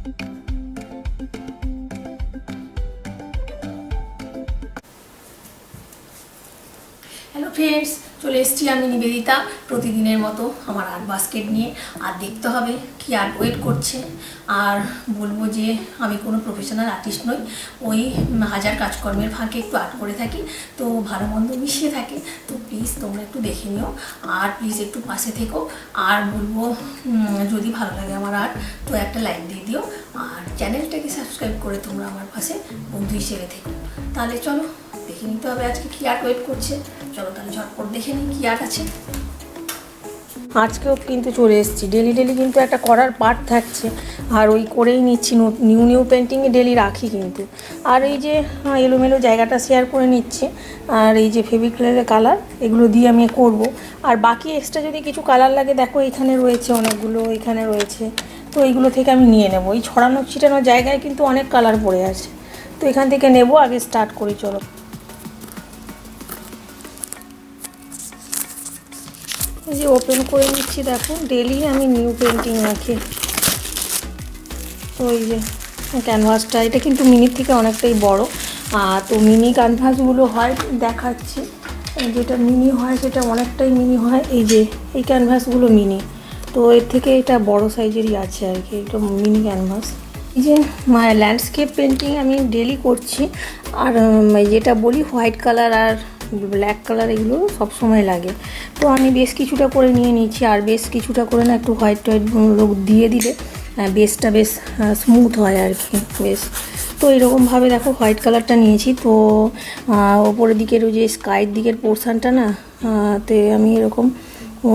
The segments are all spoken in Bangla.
হ্যালো ফ্রেন্ডস, চলে এসেছি আমি নিবেদিতা প্রতিদিনের মতো আমার আর্ট বাস্কেট নিয়ে। আর দেখতে হবে কি আর্ট ওয়েট করছে। আর বলবো যে আমি কোনো প্রফেশনাল আর্টিস্ট নই, ওই হাজার কাজকর্মের ফাঁকে একটু আর্ট করে থাকি, তো ভালো মন্দ মিশিয়ে থাকে। তো প্লিজ তোমরা একটু দেখে নিও, আর প্লিজ একটু পাশে থেকো। আর বলবো যদি ভালো লাগে আমার আর্ট তো একটা লাইক দিয়ে দিও, আর চ্যানেলটাকে সাবস্ক্রাইব করে তোমরা আমার পাশে বন্ধু হিসেবে থেকো। তাহলে চলো দেখে নিতে হবে আজকে কি আর্ট ওয়েট করছে। চলো তাহলে ঝটপট দেখে নিই কি আর্ট আছে। আজকেও কিন্তু চলে এসেছি, ডেলি কিন্তু একটা করার পার্ট থাকছে, আর ওই করেই নিচ্ছি। নিউ পেন্টিংয়ে ডেলি রাখি কিন্তু। আর এই যে এলোমেলো জায়গাটা শেয়ার করে নিচ্ছি, আর এই যে ফেভিক্রিলের কালার এগুলো দিয়ে আমি করব। আর বাকি এক্সট্রা যদি কিছু কালার লাগে, দেখো এখানে রয়েছে অনেকগুলো, এখানে রয়েছে, তো এইগুলো থেকে আমি নিয়ে নেব। এই ছড়ানো ছিটানো জায়গায় কিন্তু অনেক কালার পড়ে আছে, তো এখান থেকে নেব। আগে স্টার্ট করি চলো। এই যে ওপেন করে নিচ্ছি, দেখো ডেলি আমি নিউ পেন্টিং রাখি। তো এই যে ক্যানভাসটা, এটা কিন্তু মিনির থেকে অনেকটাই বড়। তো মিনি ক্যানভাসগুলো হয় দেখাচ্ছি, যেটা মিনি হয় সেটা অনেকটাই মিনি হয়। এই যে এই ক্যানভাসগুলো মিনি, তো এর থেকে এটা বড় সাইজেরই আছে আর কি, এটা মিনি ক্যানভাস। এই যে ল্যান্ডস্কেপ পেন্টিং আমি ডেলি করছি। আর যেটা বলি হোয়াইট কালার আর ব্ল্যাক কালার এগুলো সবসময় লাগে, তো আমি বেশ কিছুটা করে নিয়ে নিচ্ছি। আর বেশ কিছুটা করে না একটু হোয়াইট দিয়ে দিলে বেসটা বেশ স্মুথ হয় আর কি বেশ। তো এরকমভাবে দেখো হোয়াইট কালারটা নিয়েছি। তো ওপরের দিকের ওই যে স্কাইয়ের দিকের পোর্শানটা না, তে আমি এরকম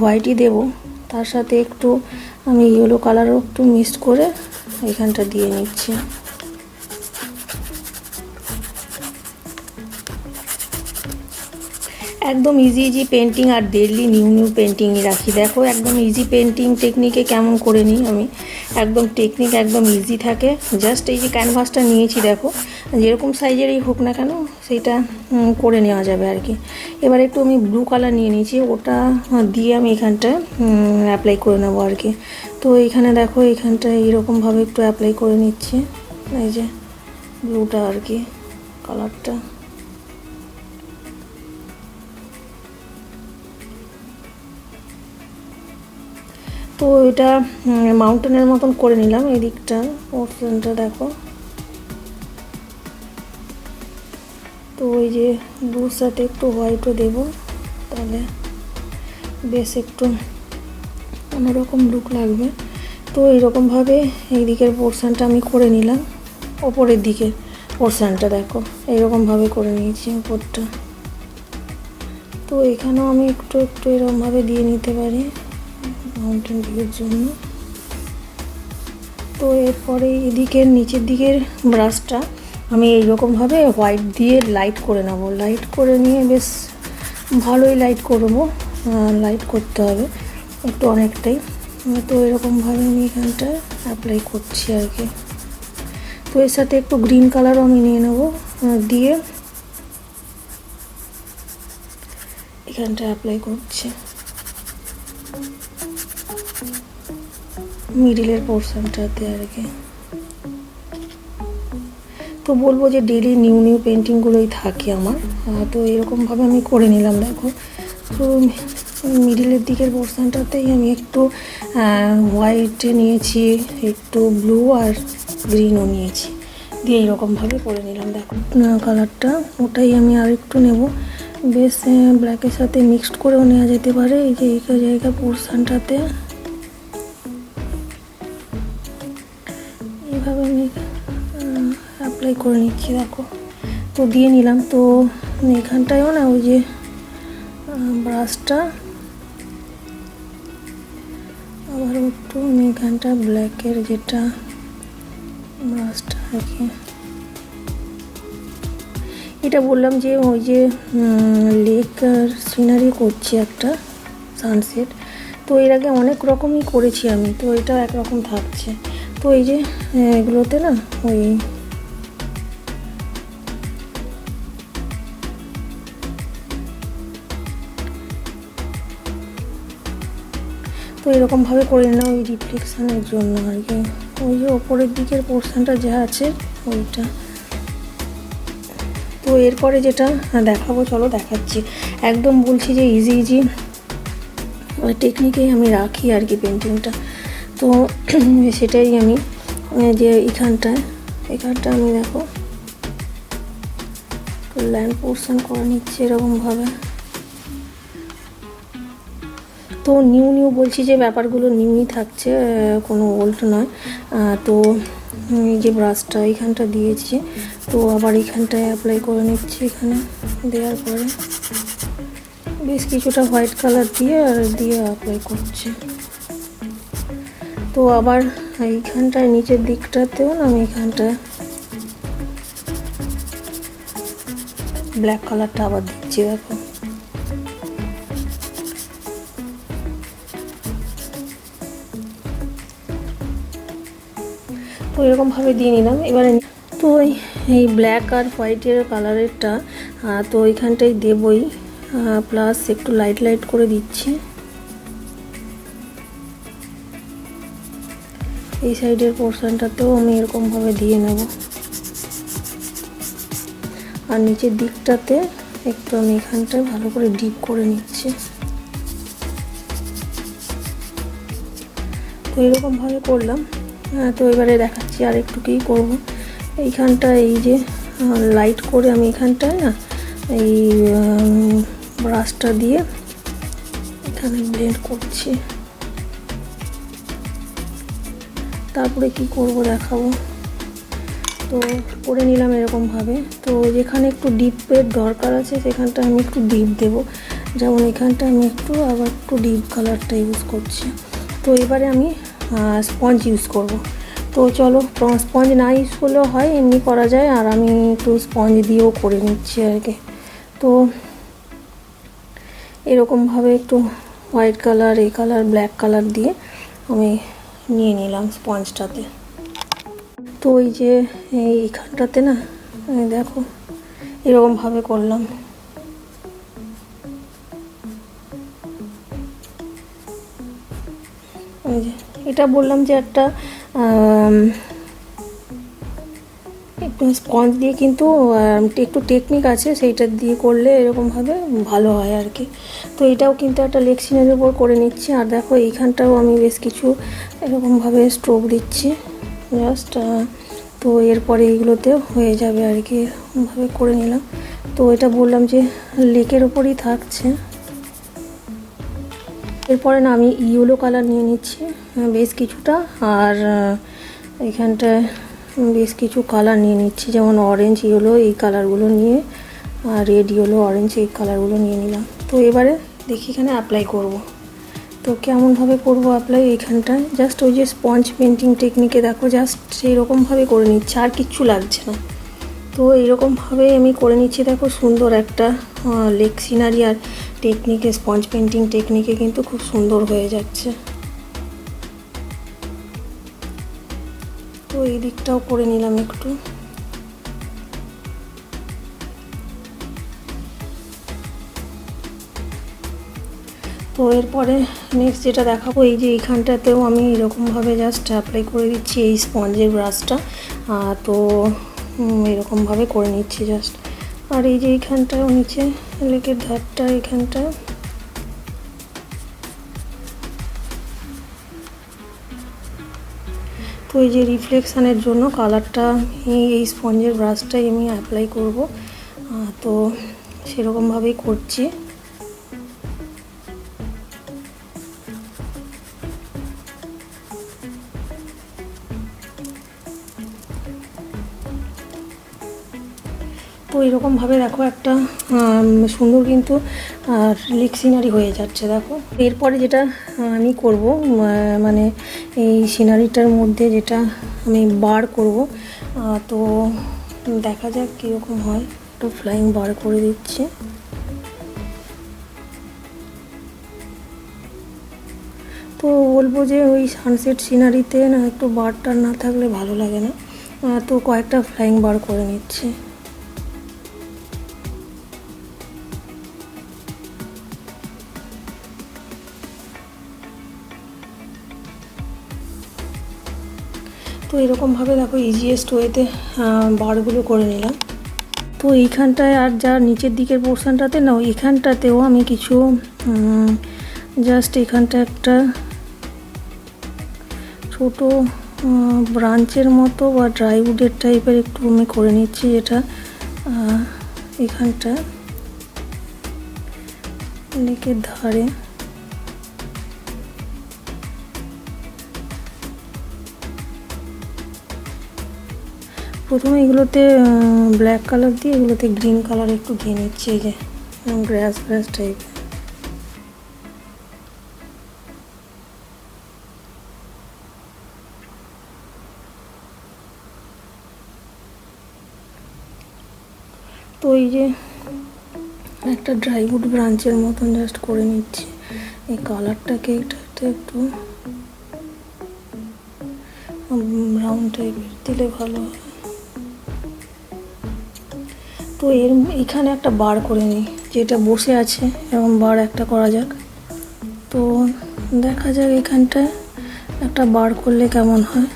হোয়াইটই দেব, তার সাথে একটু আমি ইয়েলো কালারও একটু মিক্সড করে এখানটা দিয়ে নিচ্ছি। একদম ইজি পেন্টিং, আর ডেইলি নিউ পেন্টিংই রাখি। দেখো একদম ইজি পেন্টিং টেকনিকে কেমন করে নিই আমি, একদম টেকনিক একদম ইজি থাকে। জাস্ট এই যে ক্যানভাসটা নিয়েছি, দেখো যেরকম সাইজেরই হোক না কেন সেইটা করে নেওয়া যাবে আর কি। এবার একটু আমি ব্লু কালার নিয়ে নিয়েছি, ওটা দিয়ে আমি এখানটা অ্যাপ্লাই করে নেবো আর কি। তো এইখানে দেখো এইখানটা এইরকমভাবে একটু অ্যাপ্লাই করে নিচ্ছি, এই যে ব্লুটা আর কি কালারটা। তো এটা মাউন্টেনের মতন করে নিলাম এই দিকটা, পোর্শনটা দেখো। তো ওই যে ব্লুর সাথে একটু হোয়াইটও দেবো, তাহলে বেশ একটু অন্যরকম লুক লাগবে। তো এইরকমভাবে এই দিকের পোর্শনটা আমি করে নিলাম, ওপরের দিকের পোর্শনটা দেখো এইরকমভাবে করে নিয়েছি উপরটা। তো এখানেও আমি একটু এরকমভাবে দিয়ে নিতে পারি মাউন্টেন ভিউর জন্য। তো এরপরে এদিকের নিচের দিকের ব্রাশটা আমি এইরকমভাবে হোয়াইট দিয়ে লাইট করে নেব। লাইট করে নিয়ে বেশ ভালোই লাইট করব, লাইট করতে হবে একটু অনেকটাই। তো এরকমভাবে আমি এখানটা অ্যাপ্লাই করছি আর কি। তো এর সাথে একটু গ্রিন কালারও আমি নিয়ে নেব, দিয়ে এখানটা অ্যাপ্লাই করছি মিডিলের পোর্শনটাতে আর কি। তো বলবো যে ডেলি নিউ পেন্টিংগুলোই থাকে আমার। তো এরকমভাবে আমি করে নিলাম দেখো। তো মিডিলের দিকের পোর্শনটাতেই আমি একটু হোয়াইট নিয়েছি, একটু ব্লু আর গ্রিনও নিয়েছি, দিয়ে এইরকমভাবে করে নিলাম দেখো কালারটা। ওটাই আমি আর একটু নেব, বেশ ব্ল্যাকের সাথে মিক্সড করেও নেওয়া যেতে পারে। এই যে এই জায়গা পোর্শনটাতে এইভাবে আমি অ্যাপ্লাই করে নিচ্ছি দেখো। তো দিয়ে নিলাম। তো এখানটায়ও না ওই যে ব্রাশটা আবার একটু আমি এখানটা ব্ল্যাকের যেটা ব্রাশটা আর কি, এটা বললাম যে ওই যে লেক সিনারি করছি একটা সানসেট। তো এর আগে অনেক রকমই করেছি আমি, তো এটা একরকম থাকছে। তো এই যে এগুলোতে না ওই তো এরকমভাবে করে নিলাম ওই রিফ্লেকশানের জন্য আর কি। ওই যে ওপরের দিকের পোর্শনটা যা আছে ওইটা। তো এরপরে যেটা দেখাবো, চলো দেখাচ্ছি। একদম বলছি যে ইজি ইজি টেকনিকেই আমি রাখি আর কি পেন্টিংটা। তো সেটাই আমি যে এখানটায় আমি দেখো ল্যান্ড পোর্শন করে নিচ্ছি এরকমভাবে। তো নিউ বলছি যে ব্যাপারগুলো নিউই থাকছে, কোনো ওল্ড নয়। তো এই যে ব্রাশটা এখানটা দিয়েছি, তো আবার এখানটায় অ্যাপ্লাই করে নিচ্ছি। এখানে দেওয়ার পরে বেশ কিছুটা হোয়াইট কালার দিয়ে অ্যাপ্লাই করছি। তো আবার এইখানটায় নিচের দিকটাতেও না আমি এখানটায় ব্ল্যাক কালারটা আবার দিচ্ছি। দেখো তো এরকমভাবে দিয়ে নিলাম। এবারে তো এই ব্ল্যাক আর হোয়াইটের কালারেরটা তো এইখানটাই দেবই, প্লাস একটু লাইট করে দিচ্ছি। এই সাইডের পোর্শনটাতেও আমি এরকমভাবে দিয়ে নেব, আর নিচের দিকটাতে একটু আমি এখানটায় ভালো করে ডিপ করে নিচ্ছি। তো এরকমভাবে করলাম। তো এবারে দেখাচ্ছি আর একটু কী করবো। এইখানটা এই যে লাইট করে আমি এখানটায় না এই ব্রাশটা দিয়ে এখানে ব্লেন্ড করছি। তারপরে কি করব দেখাবো। তো করে নিলাম এরকমভাবে। তো যেখানে একটু ডিপের দরকার আছে সেখানটা আমি একটু ডিপ দেবো, যেমন এখানটা আমি আবার একটু ডিপ কালারটা ইউজ করছি। তো এবারে আমি স্পঞ্জ ইউজ করব। তো চলো, স্পঞ্জ না ইউজ করলেও হয়, এমনি করা যায়, আর আমি একটু স্পঞ্জ দিয়েও করে নিচ্ছি আর কি। তো এরকমভাবে একটু হোয়াইট কালার, এই কালার, ব্ল্যাক কালার দিয়ে আমি নিয়ে নিলাম স্পঞ্জটাতে। তো ওই যে এইখানটাতে না দেখো এরকমভাবে করলাম। ওই যে এটা বললাম যে একটা একটু স্পঞ্জ দিয়ে কিন্তু একটু টেকনিক আছে, সেইটা দিয়ে করলে এরকমভাবে ভালো হয় আর কি। তো এটাও কিন্তু একটা লেক্সিনের উপর করে নিচ্ছি। আর দেখো এইখানটাও আমি বেশ কিছু এরকমভাবে স্ট্রোক দিচ্ছি জাস্ট। তো এরপরে এইগুলোতেও হয়ে যাবে আর কি, এরকমভাবে করে নিলাম। তো এটা বললাম যে লেকের ওপরই থাকছে। এরপরে না আমি ইয়েলো কালার নিয়ে নিচ্ছি বেশ কিছুটা, আর এখানটায় বেশ কিছু কালার নিয়ে নিচ্ছি, যেমন অরেঞ্জ, ইয়েলো, এই কালারগুলো নিয়ে, আর রেড, ইয়েলো, অরেঞ্জ এই কালারগুলো নিয়ে নিলাম। তো এবারে দেখি এখানে অ্যাপ্লাই করব। তো কেমনভাবে করব অ্যাপ্লাই, এইখানটায় জাস্ট ওই যে স্পঞ্জ পেন্টিং টেকনিকে দেখো জাস্ট সেই রকমভাবে করে নিচ্ছে, আর কিচ্ছু লাগছে না। তো এইরকমভাবে আমি করে নিচ্ছি। দেখো সুন্দর একটা লেক সিনারি আর টেকনিকে, স্পঞ্জ পেন্টিং টেকনিকে কিন্তু খুব সুন্দর হয়ে যাচ্ছে। তো এই দিকটাও করে নিলাম একটু। তো এরপরে নেক্সট যেটা দেখাবো, এই যে এইখানটাতেও আমি এরকমভাবে জাস্ট অ্যাপ্লাই করে দিচ্ছি এই স্পঞ্জের ব্রাশটা। তো এরকমভাবে করে নিচ্ছি জাস্ট। আর এই যে এইখানটাও নিচে লেকের ধারটা এইখানটা তো এই যে রিফ্লেকশানের জন্য কালারটা এই স্পঞ্জের ব্রাশটাই আমি অ্যাপ্লাই করব। তো সেরকমভাবেই করছি। তো এরকমভাবে দেখো একটা সুন্দর কিন্তু লেক সিনারি হয়ে যাচ্ছে। দেখো এরপরে যেটা আমি করব, মানে এই সিনারিটার মধ্যে যেটা আমি বার করব, তো দেখা যাক কীরকম হয়। একটু ফ্লাইং বার করে দিচ্ছি। তো বলবো যে ওই সানসেট সিনারিতে না একটু বারটা না থাকলে ভালো লাগে না। তো কয়েকটা ফ্লাইং বার করে নিচ্ছি। তো এরকমভাবে দেখো ইজিয়েস্ট ওয়েতে বারগুলো করে নিলাম। তো এইখানটায় আর যা নিচের দিকের পোর্শনটাতে না, এইখানটাতেও আমি কিছু জাস্ট এখানটা একটা ছোট ব্রাঞ্চের মতো বা ড্রাইউডের টাইপের একটু আমি করে নিচ্ছি, যেটা এখানটা লেকের ধারে। প্রথমে এগুলোতে ব্ল্যাক কালার দিয়ে এগুলোতে গ্রিন কালার একটু দিয়ে নিচ্ছি, এই যে গ্রাস গ্রাস টাইপ। তো এই যে একটা ড্রাইউড ব্রাঞ্চের মতন জাস্ট করে নিচ্ছি। এই কালারটাকে একটু ব্রাউন টাইপের দিলে ভালো হয়। তো এখানে একটা বার করে নিই, যেটা বসে আছে এরকম বার একটা করা যাক। তো দেখা যাক এখানটায় একটা বার করলে কেমন হয়।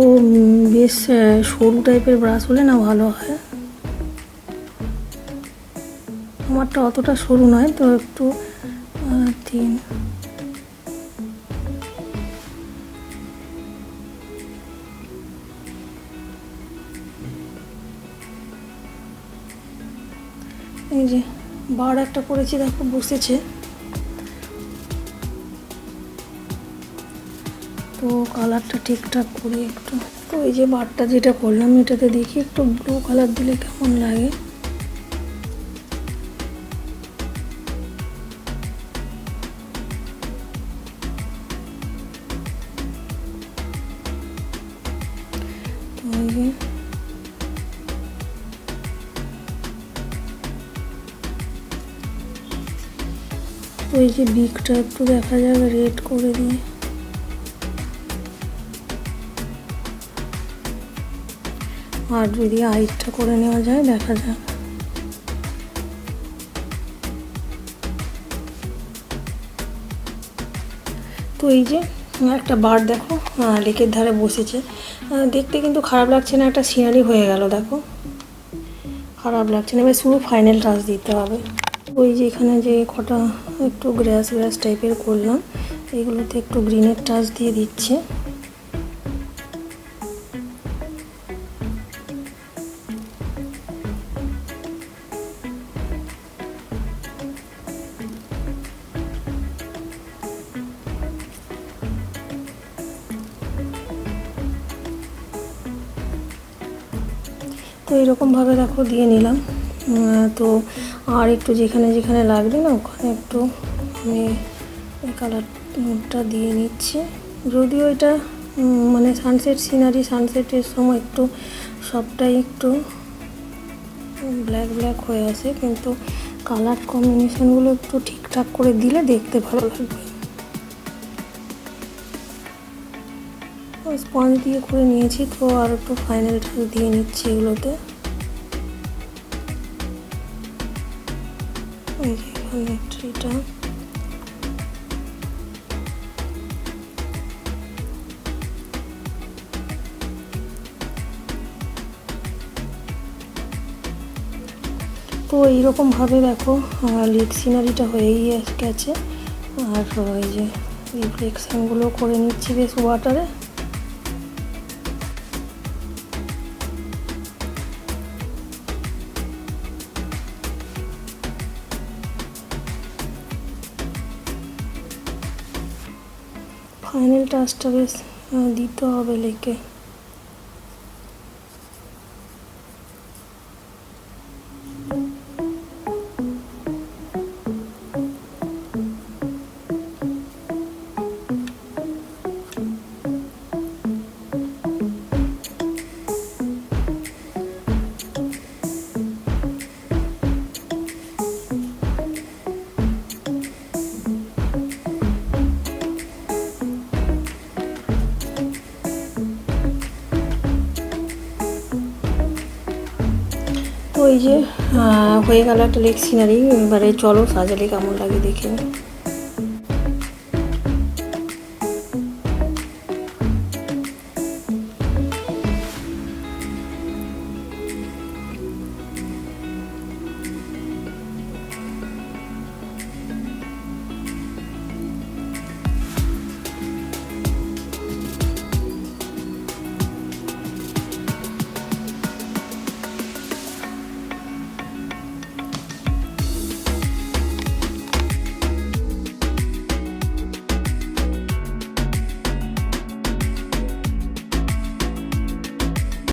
ও বেশ সরু টাইপের ব্রাশ হলে না ভালো হয়। আমারটা অতটা সরু নয়, তো একটু থিন। এই যে বার একটা করেছি, দেখো বসেছে। তো কালারটা ঠিকঠাক করে একটু, তো এই যে বারটা যেটা করলাম এটাতে দেখি একটু ব্লু কালার দিলে কেমন লাগে। তো এই যে বিকটা একটু দেখা যাবে রেড করে দিয়ে। আর যদি আইসটা করে নেওয়া যায় দেখা যাক। তো এই যে একটা বার দেখো লেকের ধারে বসেছে, দেখতে কিন্তু খারাপ লাগছে না, একটা সিনারি হয়ে গেল। দেখো খারাপ লাগছে না। এবার শুধু ফাইনাল টাচ দিতে হবে। ওই যে এখানে যে কটা একটু গ্রাস গ্রাস টাইপের করলাম, এগুলোতে একটু গ্রিনের টাচ দিয়ে দিচ্ছি। তো এরকমভাবে দেখো দিয়ে নিলাম। তো আর একটু যেখানে যেখানে লাগবে না ওখানে একটু আমি এই কালারটা দিয়ে নিচ্ছি। যদিও এটা মানে সানসেট সিনারি, সানসেটের সময় একটু সবটাই একটু ব্ল্যাক ব্ল্যাক হয়ে আসে, কিন্তু কালার কম্বিনেশনগুলো একটু ঠিকঠাক করে দিলে দেখতে ভালো লাগবে। স্পঞ্জ দিয়ে করে নিয়েছি, তো আর একটু ফাইনাল টাচ দিয়ে নিচ্ছি এগুলোতে। এই যে এখানে ট্রিটা, তো এইরকমভাবে দেখো লেক সিনারিটা হয়েই গেছে। আর এই যে রিফ্লেকশানগুলো করে নিচ্ছি বেশ ওয়াটারে। ফাইনাল টাচটা বেশ দিতে হবে লেকে। তো এই যে হয়ে গেল একটা লেক সিনারি। এবারে চলো সাজালে কেমন লাগে দেখে।